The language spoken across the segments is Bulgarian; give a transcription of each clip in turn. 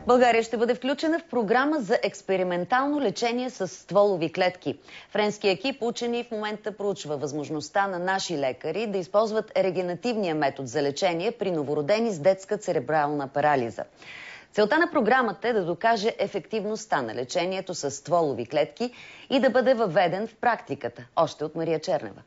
България ще бъде включена в програма за експериментално лечение с стволови клетки. Френски екип учени в момента проучва възможността на наши лекари да използват регенеративния метод за лечение при новородени с детска церебрална парализа. Целта на програмата е да докаже ефективността на лечението с стволови клетки и да бъде въведен в практиката. Още от Мария Чернева.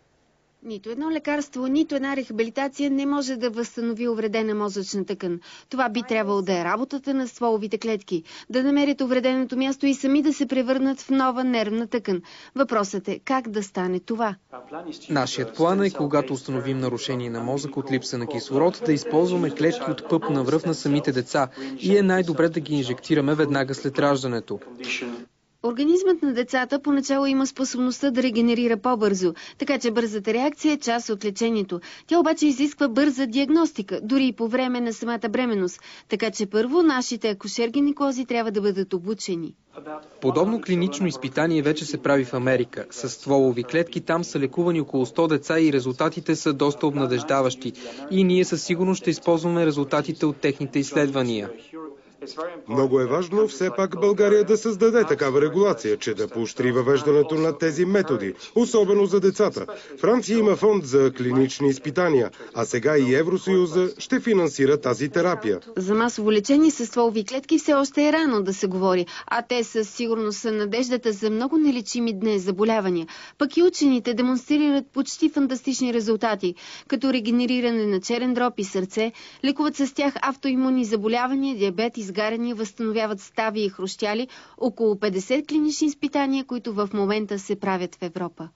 Нито едно лекарство, нито една рехабилитация не може да възстанови увредена мозъчна тъкан. Това би трябвало да е работата на стволовите клетки, да намерят увреденото място и сами да се превърнат в нова нервна тъкан. Въпросът е как да стане това. Нашият план е, когато установим нарушение на мозък от липса на кислород, да използваме клетки от пъпна връв на самите деца и е най-добре да ги инжектираме веднага след раждането. Организмът на децата поначало има способността да регенерира по-бързо, така че бързата реакция е част от лечението. Тя обаче изисква бърза диагностика, дори и по време на самата бременност. Така че първо нашите акушер-гинеколози трябва да бъдат обучени. Подобно клинично изпитание вече се прави в Америка. С стволови клетки там са лекувани около 100 деца и резултатите са доста обнадеждаващи. И ние със сигурност ще използваме резултатите от техните изследвания. Много е важно все пак България да създаде такава регулация, че да поощри въвеждането на тези методи, особено за децата. Франция има фонд за клинични изпитания, а сега и Евросъюза ще финансира тази терапия. За масово лечение с стволови клетки все още е рано да се говори, а те със сигурност са надеждата за много нелечими днес заболявания. Пък и учените демонстрират почти фантастични резултати, като регенериране на черен дроб и сърце, лекуват с тях автоимунни заболявания, диабет, изгаряния, възстановяват стави и хрущяли, около 50 клинични изпитания, които в момента се правят в Европа.